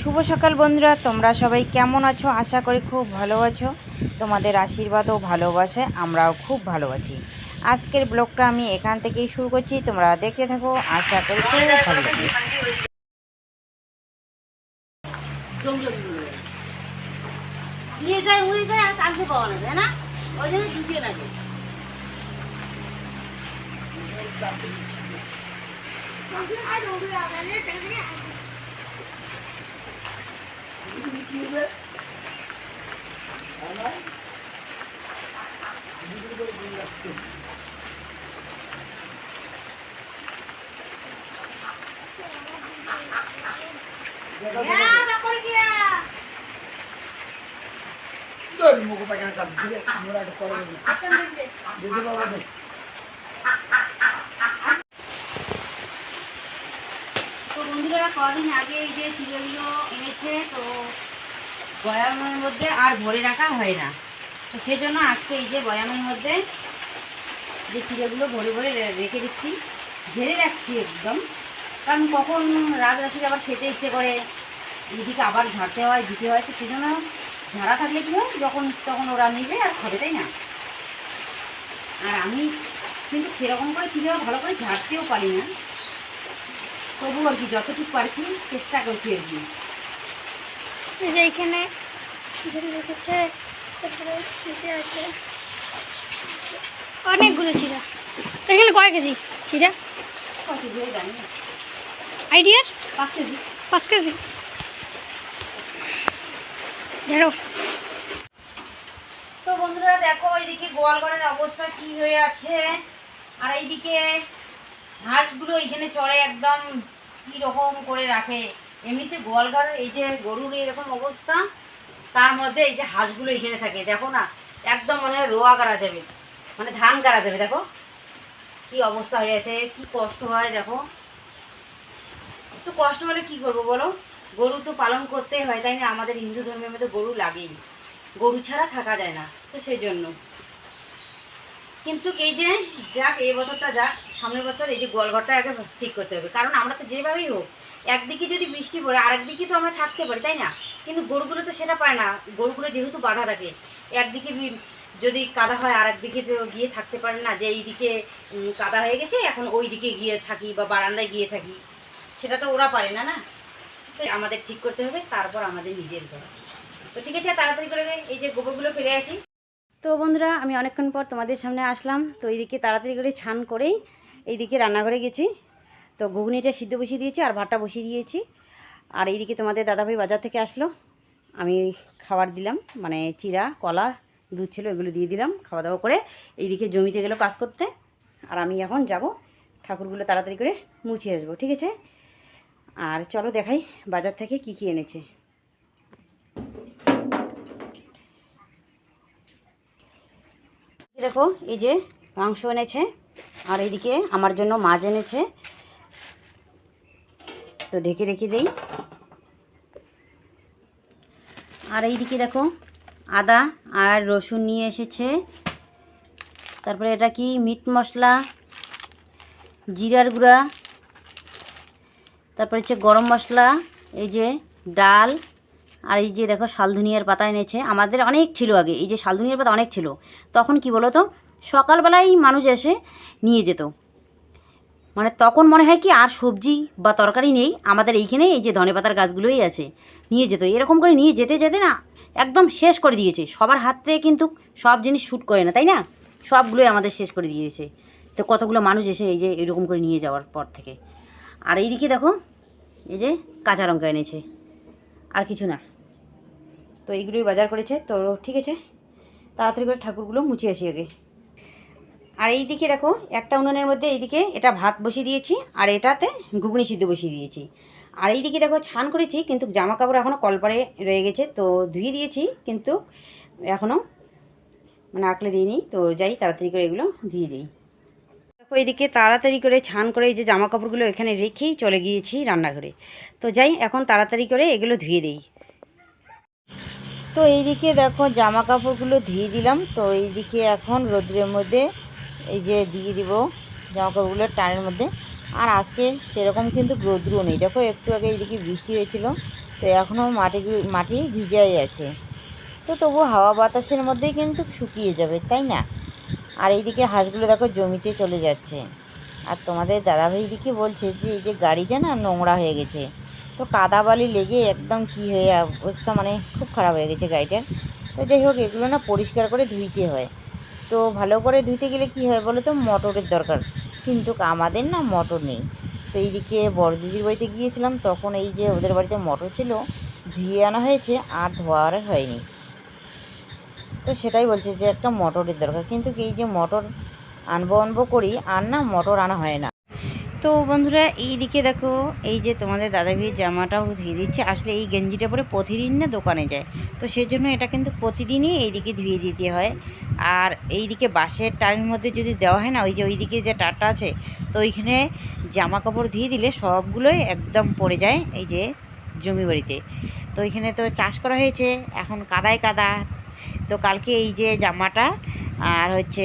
শুভ সকাল বন্ধুরা, তোমরা সবাই কেমন আছো? আশা করি খুব ভালো আছো। তোমাদের আশীর্বাদ ও ভালোবাসায় আমরাও খুব ভালো আছি। আজকের ব্লগটা আমি এখান থেকেই শুরু করছি, তোমরা দেখতে থাকো, আশা করি খুব ভালো লাগবে। তো বন্ধুরা, কদিন আগে এই যে চিড়েগুলো এনেছে, তো বয়ামের মধ্যে আর ভরে রাখা হয় না, তো সেই জন্য আজকে এই যে বয়ামের মধ্যে যে চিড়েগুলো ভরে ভরে রেখে দিচ্ছি, ঝেড়ে রাখছি একদম, কারণ কখন রাজরাশির আবার খেতে ইচ্ছে করে, এদিকে আবার ঝাড়তে হয়, দিতে হয়, তো সেই জন্য ঝাড়া থাকলে কি হয়, যখন তখন ওরা নিবে আর খাবে, তাই না? আর আমি কিন্তু সেরকম করে চিড়ে ভালো করে ঝাড়তেও পারি না, তবু আর কি যতটুকু পারছি চেষ্টা করছি আর কি। এই যে এখানে যেটা রেখেছে, তারপরে নিচে আছে অনেকগুলো চিড়া। এখানে কয় কেজি চিড়া জানি না, আইডিয়ার? 5 কেজি। 5 কেজি ঝাড়ো। তো বন্ধুরা দেখো, এইদিকে গোয়াল ঘরের অবস্থা কি হয়ে আছে, আর এইদিকে হাঁসগুলো এইখানে চড়ে একদম কি রকম করে রাখে। এমনিতে গোয়াল ঘরের এই যে গরুর এরকম অবস্থা, তার মধ্যে এই যে হাঁসগুলো এইখানে থাকে, দেখো না, একদম মানে রোয়া গাড়া যাবে, মানে ধান গাড়া যাবে। দেখো কি অবস্থা হয়ে আছে, কি কষ্ট হয় দেখো। তো কষ্ট হলে কি করবো বলো, গরু তো পালন করতেই হয়, তাই না? আমাদের হিন্দু ধর্মের মধ্যে গরু লাগেই, গরু ছাড়া থাকা যায় না, তো সেই জন্য। কিন্তু এই যে যাক, এই বছরটা যাক, সামনের বছর এই যে গোয়ালঘরটা আগে ঠিক করতে হবে, কারণ আমরা তো যেভাবেই হোক একদিকে যদি বৃষ্টি পড়ে আর একদিকে তো আমরা থাকতে পারি, তাই না? কিন্তু গরুগুলো তো সেটা পায় না, গরুগুলো যেহেতু বাধা রাখে, একদিকে যদি কাদা হয় আর একদিকে তো গিয়ে থাকতে পারে না, যে এইদিকে কাদা হয়ে গেছে এখন ওই দিকে গিয়ে থাকি বা বারান্দায় গিয়ে থাকি, সেটা তো ওরা পারে না, না? তো আমাদের ঠিক করতে হবে, তারপর আমাদের নিজের ঘর। তো ঠিক আছে, তাড়াতাড়ি করে এই যে গোবরগুলো ফেলে আসি। তো বন্ধুরা, আমি অনেকক্ষণ পর তোমাদের সামনে আসলাম। তো এইদিকে তাড়াতাড়ি করে ছান করেই এইদিকে রান্নাঘরে গেছি, তো ঘুগনিটা সিদ্ধ বসিয়ে দিয়েছি আর ভাতটা বসিয়ে দিয়েছি। আর এইদিকে তোমাদের দাদাভাই বাজার থেকে আসলো, আমি খাবার দিলাম, মানে চিড়া, কলা, দুধ ছিল, এগুলো দিয়ে দিলাম, খাওয়া দাওয়া করে এইদিকে জমিতে গেলো কাজ করতে। আর আমি এখন যাব ঠাকুরগুলো তাড়াতাড়ি করে মুছে আসবো, ঠিক আছে? আর চলো দেখাই বাজার থেকে কি কি এনেছে। দেখো, এই যে মাংস এনেছে, আর এইদিকে আমার জন্য মাছ এনেছে, তো ঢেকে রেখে দেই। আর এইদিকে দেখো আদা আর রসুন নিয়ে এসেছে, তারপরে এটা কি মিট মশলা, জিরার গুঁড়া, তারপরে হচ্ছে গরম মশলা, এই যে ডাল, আর এই যে দেখো শালধুনিয়ার পাতা এনেছে। আমাদের অনেক ছিল আগে, এই যে শালধুনিয়ার পাতা অনেক ছিল, তখন কি বলো তো, সকালবেলায় মানুষ এসে নিয়ে যেত, মানে তখন মনে হয় কি আর সবজি বা তরকারি নেই, আমাদের এইখানে এই যে ধনেপাতার গাছগুলোই আছে, নিয়ে যেত। এরকম করে নিয়ে যেতে যেতে না একদম শেষ করে দিয়েছে। সবার হাত থেকে কিন্তু সব জিনিস শ্যুট করে না, তাই না? সবগুলোই আমাদের শেষ করে দিয়েছে। তো কতগুলো মানুষ এসে এই যে এরকম করে নিয়ে যাওয়ার পর থেকে। আর এইদিকে দেখো এই যে কাঁচা লঙ্কা এনেছে, আর কিছু না। তো এইগুলোই বাজার করেছে। তো ঠিক আছে, তাড়াতাড়ি করে ঠাকুরগুলো মুছে আসি আগে। আর এই দিকে দেখো, একটা উনুনের মধ্যে এইদিকে এটা ভাত বসিয়ে দিয়েছি, আর এটাতে ঘুগনি সিদ্ধ বসিয়ে দিয়েছি। আর এই দিকে দেখো ছান করেছি, কিন্তু জামা কাপড় এখনও কলপারে রয়ে গেছে, তো ধুয়ে দিয়েছি, কিন্তু এখনও মানে আঁকলে দিইনি। তো যাই তাড়াতাড়ি করে এগুলো ধুয়ে দিই। দেখো এইদিকে তাড়াতাড়ি করে ছান করে এই যে জামা কাপড়গুলো এখানে রেখেই চলে গিয়েছি রান্নাঘরে। তো যাই এখন তাড়াতাড়ি করে এগুলো ধুয়ে দিই। তো এইদিকে দেখো জামা কাপড়গুলো ধুয়ে দিলাম। তো এইদিকে এখন রোদ্রের মধ্যে এই যে দিয়ে দিব জামা কাপড়গুলো টানের মধ্যে। আর আজকে সেরকম কিন্তু রৌদ্রও নেই, দেখো একটু আগে এইদিকে বৃষ্টি হয়েছিল, তো এখনও মাটি ভিজাই আছে। তো তবু হাওয়া বাতাসের মধ্যেই কিন্তু শুকিয়ে যাবে, তাই না? আর এইদিকে হাঁসগুলো দেখো জমিতে চলে যাচ্ছে। আর তোমাদের দাদাভাই দিকে বলছে যে এই যে গাড়িটা না নোংরা হয়ে গেছে, তো কাদা বালি লেগে একদম কি হয়ে অবস্থা, মানে খুব খারাপ হয়ে গেছে গাড়িটার। তো যাই হোক, এগুলো না পরিষ্কার করে ধুইতে হয়। তো ভালো করে ধুইতে গেলে কি হয় বলো তো, মোটরের দরকার, কিন্তু আমাদের না মোটর নেই। তো এইদিকে বড় দিদির বাড়িতে গিয়েছিলাম, তখন এই যে ওদের বাড়িতে মোটর ছিল, ধুয়ে আনা হয়েছে, আর ধোয়া আর হয়নি। তো সেটাই বলছে যে একটা মোটরের দরকার, কিন্তু এই যে মোটর আনবো করি, আর না মোটর আনা হয় না। তো বন্ধুরা, এই দিকে দেখো, এই যে তোমাদের দাদাভাইয়ের জামাটাও ধুয়ে দিচ্ছে। আসলে এই গেঞ্জিটা পরে প্রতিদিন না দোকানে যায়, তো সেজন্য এটা কিন্তু প্রতিদিনই এইদিকে ধুয়ে দিতে হয়। আর এইদিকে বাঁশের টারের মধ্যে যদি দেওয়া হয় না, ওই যে ওইদিকে যে টারটা আছে, তো ওইখানে জামা কাপড় ধুয়ে দিলে সবগুলোই একদম পড়ে যায় এই যে জমি বাড়িতে। তো ওইখানে তো চাষ করা হয়েছে, এখন কাদায় কাদা। তো কালকে এই যে জামাটা আর হচ্ছে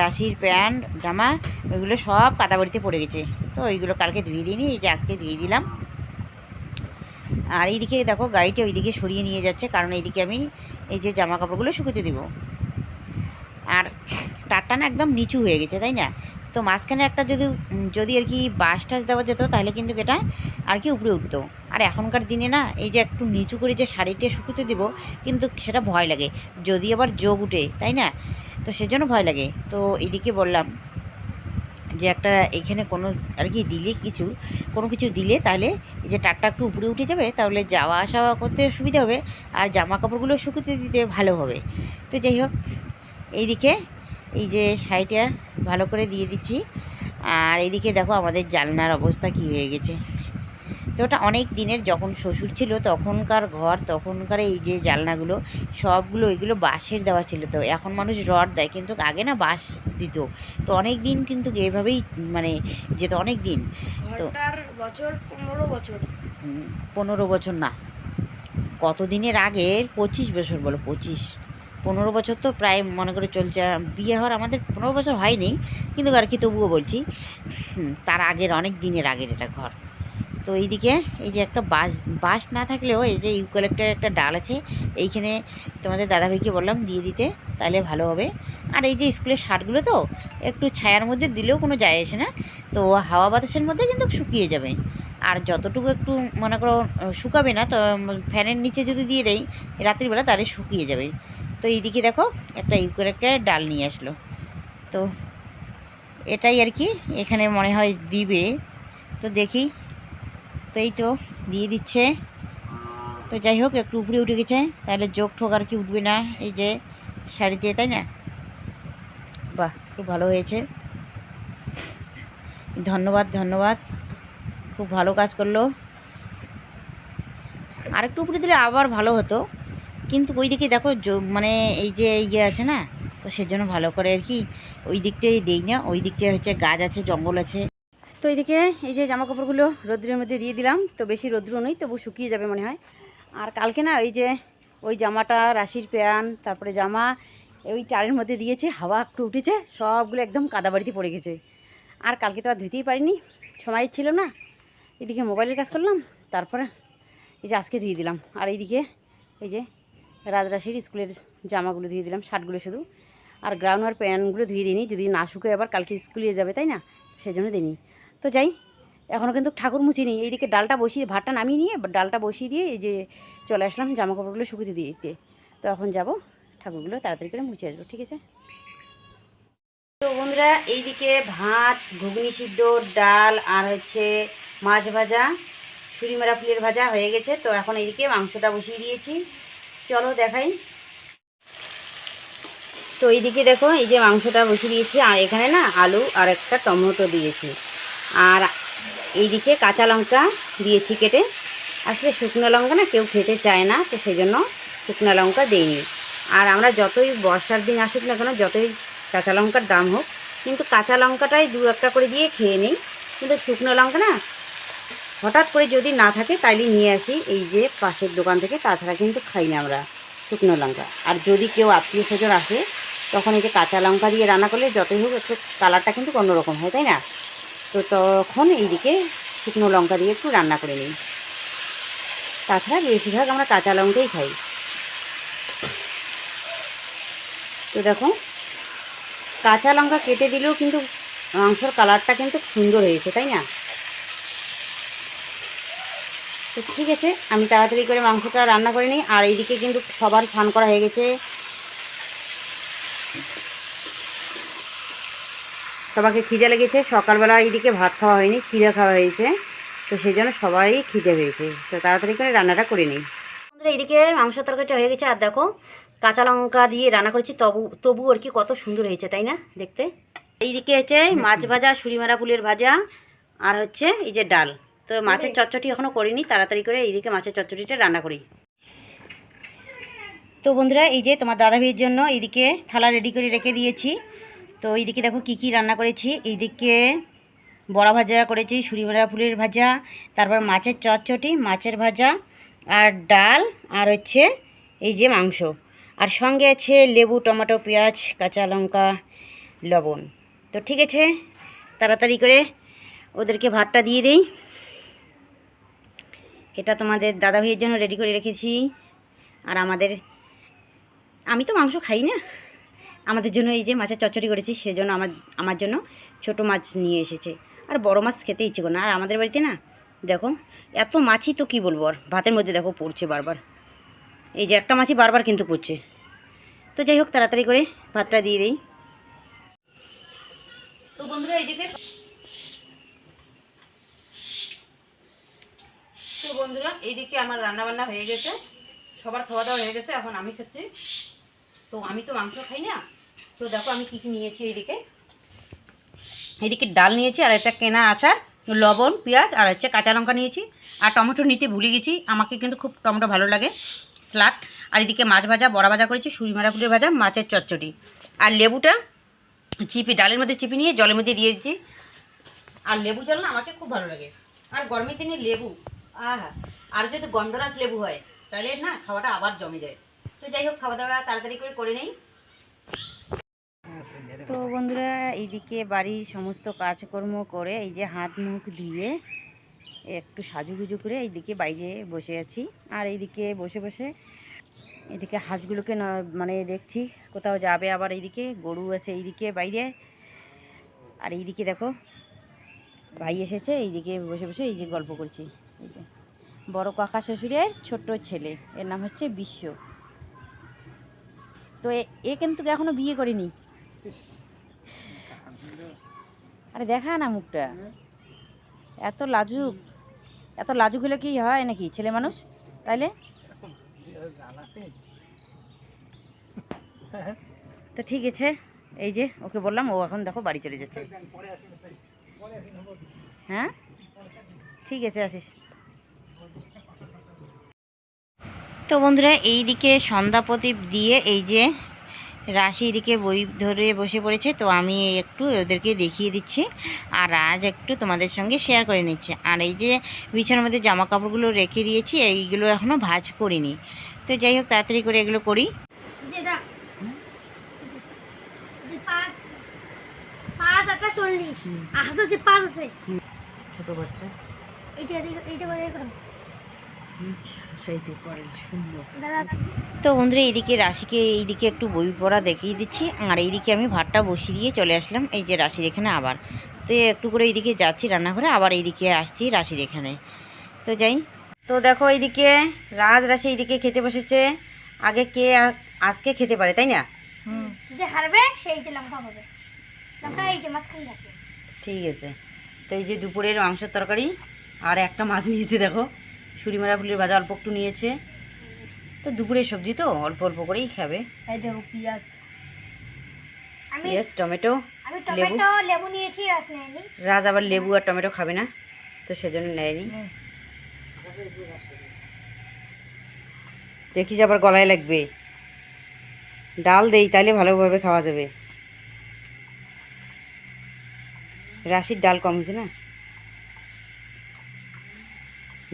রাশির প্যান্ট জামা, ওইগুলো সব কাদাবাড়িতে পড়ে গেছে। তো ওইগুলো কালকে ধুয়ে দিইনি, এই যে আজকে ধুয়ে দিলাম। আর এইদিকে দেখো গাড়িটা ওইদিকে সরিয়ে নিয়ে যাচ্ছে, কারণ এইদিকে আমি এই যে জামা কাপড়গুলো শুকোতে দেবো। আর টারটা না একদম নিচু হয়ে গেছে, তাই না? তো মাঝখানে একটা যদি আর কি বাঁশ টাস দেওয়া যেত, তাহলে কিন্তু এটা আর কি উপরে উঠতো। আর এখনকার দিনে না এই যে একটু নিচু করে যে শাড়িটা শুকোতে দেবো, কিন্তু সেটা ভয় লাগে, যদি আবার যোগ উঠে, তাই না? তো সেজন্য ভয় লাগে। তো এইদিকে বললাম যে একটা এখানে কোনো আর কি দিলে কোনো কিছু দিলে, তাহলে এই যে টারটা একটু উপরে উঠে যাবে, তাহলে যাওয়া আসা করতে সুবিধা হবে, আর জামা কাপড়গুলো শুকোতে দিতে ভালো হবে। তো যাই হোক, এইদিকে এই যে শাড়িটা ভালো করে দিয়ে দিচ্ছি। আর এইদিকে দেখো আমাদের জানলার অবস্থা কি হয়ে গেছে। তো ওটা অনেক দিনের, যখন শ্বশুর ছিল তখনকার ঘর, তখনকার এই যে জানলাগুলো সবগুলো এগুলো বাঁশের দেওয়া ছিল। তো এখন মানুষ রড দেয়, কিন্তু আগে না বাঁশ দিত। তো অনেক দিন কিন্তু এভাবেই মানে যেত, অনেক দিন। তো বছর 15 বছর। 15 বছর না, কত দিনের আগের, 25 বছর বলো, 15 বছর তো প্রায় মনে করে চলছে। বিয়ে হওয়ার আমাদের 15 বছর হয়নি, কিন্তু আর কি তবুও বলছি, তার আগের, অনেক দিনের আগের এটা ঘর। তো এইদিকে এই যে একটা বাঁশ না থাকলেও এই যে ইউক্যালিপ্টাসের একটা ডাল আছে, এইখানে তোমাদের দাদাভাইকে বললাম দিয়ে দিতে, তাহলে ভালো হবে। আর এই যে স্কুলের শার্টগুলো তো একটু ছায়ার মধ্যে দিলেও কোনো যায় আসে না, তো হাওয়া বাতাসের মধ্যে কিন্তু শুকিয়ে যাবে। আর যতটুকু একটু মনে করো শুকাবে না, তো ফ্যানের নিচে যদি দিয়ে দেয় রাত্রিবেলা, তাহলে শুকিয়ে যাবে। তো এইদিকে দেখো একটা ইউক্যালিপ্টাসের ডাল নিয়ে আসলো। তো এটাই আর কি এখানে মনে হয় দিবে, তো দেখি। তো এই তো দিয়ে দিচ্ছে। তো যাই হোক, একটু উপরে উঠে গেছে, তাহলে যোগ ঠোক আর কি উঠবে না এই যে শাড়িতে, তাই না? বাহ, খুব ভালো হয়েছে, ধন্যবাদ, খুব ভালো কাজ করলো। আর একটু উপরে দিলে আবার ভালো হতো, কিন্তু ওই দিকে দেখো মানে এই যে ইয়ে আছে না, তো সেজন্য ভালো করে আর কি ওই দিকটাই দিই না, ওই দিকটায় হচ্ছে গাছ আছে, জঙ্গল আছে। তো এইদিকে এই যে জামা কাপড়গুলো রোদ্রের মধ্যে দিয়ে দিলাম, তো বেশি রোদ্র নেই, তবু শুকিয়ে যাবে মনে হয়। আর কালকে না এই যে ওই জামাটা, রাশির প্যান্ট, তারপরে জামা ওই টারের মধ্যে দিয়েছে, হাওয়া একটু উঠেছে, সবগুলো একদম কাদা বাড়িতে পড়ে গেছে। আর কালকে তো আর ধুতেই পারিনি, সময় ছিল না। এদিকে মোবাইলের কাজ করলাম, তারপরে এই যে আজকে ধুয়ে দিলাম। আর এইদিকে এই যে রাজরাশির স্কুলের জামাগুলো ধুয়ে দিলাম, শার্টগুলো শুধু, আর গ্রাউন্ড আর প্যান্টগুলো ধুয়ে দিইনি, যদি না শুকিয়ে আবার কালকে স্কুলে যাবে, তাই না? সেজন্য দিইনি। তো যাই, এখনও কিন্তু ঠাকুর মুছিনি। এইদিকে ডালটা বসিয়ে, ভাতটা নামিয়ে নিয়ে ডালটা বসিয়ে দিয়ে এই যে চলে আসলাম জামা কাপড়গুলো শুকিয়ে দিতে। তো এখন যাব ঠাকুরগুলো তাড়াতাড়ি করে মুছে আসবো, ঠিক আছে? তো বন্ধুরা, এইদিকে ভাত, ঘুগনি সিদ্ধ, ডাল আর হচ্ছে মাছ ভাজা, ছুরি মারা ফুলের ভাজা হয়ে গেছে। তো এখন এইদিকে মাংসটা বসিয়ে দিয়েছি, চলো দেখাই। তো এইদিকে দেখো এই যে মাংসটা বসিয়ে দিয়েছি, আর এখানে না আলু আর একটা টমেটো দিয়েছি, আর এইদিকে কাঁচা লঙ্কা দিয়েছি কেটে। আসলে শুকনো লঙ্কা না কেউ খেতে চায় না, তো সেই জন্য শুকনো লঙ্কা দিইনি। আর আমরা যতই বর্ষার দিন আসুক না কেন, যতই কাঁচা লঙ্কার দাম হোক, কিন্তু কাঁচা লঙ্কাটাই 2-1টা করে দিয়ে খেয়ে নিই। কিন্তু শুকনো লঙ্কা না হঠাৎ করে যদি না থাকে তাইলে নিয়ে আসি এই যে পাশের দোকান থেকে, তাছাড়া কিন্তু খাই না আমরা শুকনো লঙ্কা। আর যদি কেউ আত্মীয় স্বজন আসে, তখন এই যে কাঁচা লঙ্কা দিয়ে রান্না করলে যতই হোক একটু কালারটা কিন্তু অন্যরকম হয়, তাই না? তো তখন এইদিকে শুকনো লঙ্কা দিয়ে একটু রান্না করে নিই। তাছাড়া বেশিরভাগ আমরা কাঁচা লঙ্কাই খাই। তো দেখো কাঁচা লঙ্কা কেটে দিলেও কিন্তু মাংসর কালারটা কিন্তু সুন্দর হয়েছে, তাই না? তো ঠিক আছে, আমি তাড়াতাড়ি করে মাংসটা রান্না করে নিই। আর এইদিকে কিন্তু সবার স্নান করা হয়ে গেছে, সবাইকে খিদে লেগেছে। সকালবেলা এইদিকে ভাত খাওয়া হয়নি, চিড়া খাওয়া হয়েছে, তো সেই জন্য সবাই খিদে হয়েছে। তো তাড়াতাড়ি করে রান্নাটা করে নিই। বন্ধুরা এইদিকে মাংস তরকারিটা হয়ে গেছে, আর দেখো কাঁচা লঙ্কা দিয়ে রান্না করেছি, তবু আর কি কত সুন্দর হয়েছে, তাই না দেখতে? এইদিকে হচ্ছে মাছ ভাজা, সুরিমারা ফুলের ভাজা, আর হচ্ছে এই যে ডাল। তো মাছের চচ্চড়ি এখনও করিনি, তাড়াতাড়ি করে এইদিকে মাছের চচ্চড়িটা রান্না করি। তো বন্ধুরা এই যে তোমার দাদা ভাইয়ের জন্য এইদিকে থালা রেডি করে রেখে দিয়েছি। তো এইদিকে দেখো কি কি রান্না করেছি। এইদিকে বড়া ভাজা করেছি, সুরিমারা ফুলের ভাজা, তারপর মাছের চচ্চড়ি, মাছের ভাজা, আর ডাল, আর হচ্ছে এই যে মাংস, আর সঙ্গে আছে লেবু, টমেটো, পেঁয়াজ, কাঁচা লঙ্কা, লবণ। তো ঠিক আছে, তাড়াতাড়ি করে ওদেরকে ভাতটা দিয়ে দিই। এটা তোমাদের দাদা ভাইয়ের জন্য রেডি করে রেখেছি। আর আমি তো মাংস খাই না, আমাদের জন্য এই যে মাছের চচ্চড়ি করেছি, সেজন্য আমার জন্য ছোট মাছ নিয়ে এসেছে। আর বড় মাছ খেতে ইচ্ছে করে না। আর আমাদের বাড়িতে না দেখো এত মাছই, তো কি বলবো, আর ভাতের মধ্যে দেখো পড়ছে বারবার। এই যে একটা মাছই বারবার কিন্তু পড়ছে। তো যাই হোক, তাড়াতাড়ি করে ভাতটা দিয়ে দিই। তো বন্ধুরা এইদিকে আমার রান্নাবান্না হয়ে গেছে, সবার খাওয়া দাওয়া হয়ে গেছে, এখন আমি খাচ্ছি। তো আমি তো মাংস খাই না। তো দেখো আমি কী কী নিয়েছি। এইদিকে ডাল নিয়েছি, আর একটা কেনা আচার, লবণ, পেঁয়াজ, আর হচ্ছে কাঁচা লঙ্কা নিয়েছি। আর টমেটো নিতে ভুলে গেছি, আমাকে কিন্তু খুব টমেটো ভালো লাগে, স্যালাড। আর এদিকে মাছ ভাজা, বড়া ভাজা করেছি, সুরিমারা ফুলের ভাজা, মাছের চচ্চড়ি। আর লেবুটা ডালের মধ্যে চিপি নিয়ে জলের মধ্যে দিয়ে দিচ্ছি। আর লেবু জল না আমাকে খুব ভালো লাগে। আর গরমের দিনে লেবু, আহা, আর যদি গন্ধরাজ লেবু হয় তাহলে না খাওয়াটা আবার জমে যায়। তো যাই হোক, খাওয়া দাওয়া তাড়াতাড়ি করে নেই। তো বন্ধুরা এইদিকে বাড়ির সমস্ত কাজকর্ম করে এই যে হাত মুখ ধুয়ে একটু সাজুগুজু করে এইদিকে বাইরে বসে আছি। আর এইদিকে বসে বসে এদিকে হাঁসগুলোকে মানে দেখছি কোথাও যাবে। আবার এইদিকে গরু আছে এইদিকে বাইরে। আর এইদিকে দেখো ভাই এসেছে, এইদিকে বসে বসে এই যে গল্প করছি। এই যে বড় কাকা শ্বশুরের ছোট্ট ছেলে, এর নাম হচ্ছে বিশ্ব। তো এ কিন্তু এখনো বিয়ে করেনি। আরে দেখা না মুখটা, এত লাজুক হলে কি হয় নাকি ছেলে মানুষ? তাইলে তো ঠিক আছে, এই যে ওকে বললাম, ও এখন দেখো বাড়ি চলে যাচ্ছে। হ্যাঁ ঠিক আছে, আসিস। তো বন্ধুরা এইদিকে সন্ধ্যা প্রদীপ দিয়ে এই যে রাশি এদিকে বই ধরে বসে পড়েছে। তো আমি একটু ওদেরকে দেখিয়ে দিচ্ছি, আর আজ একটু তোমাদের সঙ্গে শেয়ার করে নিচ্ছি। আর এই যে বিছানার মধ্যে জামা কাপড়গুলো রেখে দিয়েছি, এইগুলো এখনও ভাঁজ করিনি। তো যাই হোক, তাড়াতাড়ি করে এগুলো করি। ছোট বাচ্চা তো বন্ধুরা এইদিকে রাশিকে এইদিকে একটু বই পড়া দেখিয়ে দিচ্ছি। আর এইদিকে আমি ভাতটা বসিয়ে দিয়ে চলে আসলাম এই যে রাশির এখানে। আবার তো একটু করে এইদিকে যাচ্ছি রান্নাঘরে, আবার এইদিকে আসছি রাশির এখানে। তো যাই। তো দেখো এইদিকে রাশি এইদিকে খেতে বসেছে। আগে কে আজকে খেতে পারে, তাই না? যে হারবে সেই যে লঙ্কা পাবে, লঙ্কা এই যে মাঝখানে রাখবে। ঠিক আছে। তো এই যে দুপুরের মাংসের তরকারি, আর একটা মাছ নিয়েছে দেখো, সুরিমারা ফুলের ভাজা অল্প একটু নিয়েছে। তো দুপুরের সবজি তো অল্প অল্প করেই খাবে। এই দেখো পেঁয়াজ, পেঁয়াজ, টমেটো, আমি লেবু। লেবু নিয়েছি, রাস নেয়নি। রাজ আবার লেবু আর টমেটো খাবে না, তো সেজন্য নেয়নি। দেখিস আবার গলায় লাগবে। ডাল দেই তাইলে ভালোভাবে খাওয়া যাবে। রাশির ডাল কম হয়েছে না।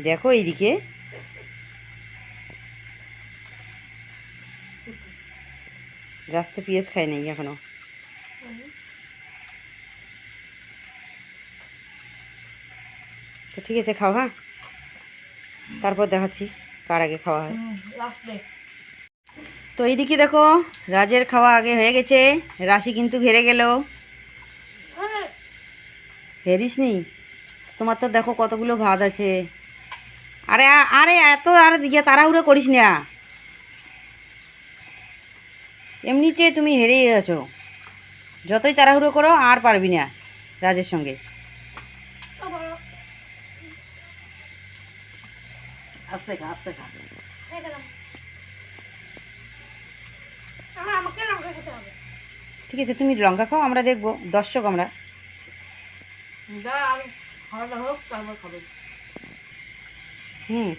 দেখো এইদিকে রাস্তা পেঁয়াজ খায় নাই এখনো। তো ঠিক আছে, খাও। হ্যাঁ তারপর দেখাচ্ছি কার আগে খাওয়া হয়। লাস্টে তো এইদিকে দেখো রাজের খাওয়া আগে হয়ে গেছে, রাশি কিন্তু ঘেরে গেল। হেরিস নি, তোমার তো দেখো কতগুলো ভাত আছে। আরে আরে এত আর ইয়ে তাড়াহুড়ো করিস না, এমনিতে তুমি হেরেই গেছো। যতই তাড়াহুড়ো করো আর পারবি না রাজের সঙ্গে। আস্তে খা আস্তে খা। হয়ে গেলাম। আমাকে লঙ্কা খেতে হবে। ঠিক আছে, তুমি লঙ্কা খাও, আমরা দেখবো, দর্শক আমরা। খাওয়াটা হোক তারপর খাবে।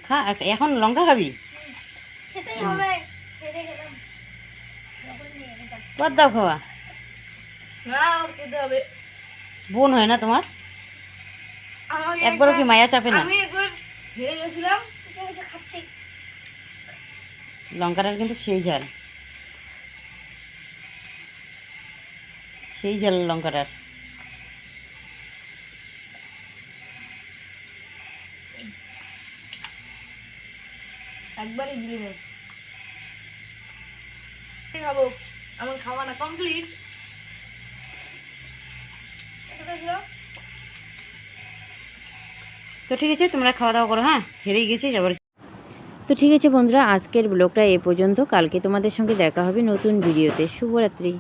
খা, এখন লঙ্কা খাবি? খেতেই হবে। হেরে গেলাম। লবণ নিয়ে যাচ্ছি। বাদ দাও খাওয়া, না ওর খেতে হবে। বোন হয় না তোমার? একবারও কি মায়া চাপে না? আমি একবার হেরে গেছিলাম। খাচ্ছি। লঙ্কাটার কিন্তু সেই ঝাল, সেই ঝাল লঙ্কাটার। একবারই গিলে নেই খাবো। আমার খাওয়া না কমপ্লিট। তো ঠিক আছে, তোমরা খাওয়া দাওয়া করো, হ্যাঁ হেরেই গেছিস আবার। তো ঠিক আছে বন্ধুরা, আজকের ব্লগটা এ পর্যন্ত। কালকে তোমাদের সঙ্গে দেখা হবে নতুন ভিডিওতে। শুভরাত্রি।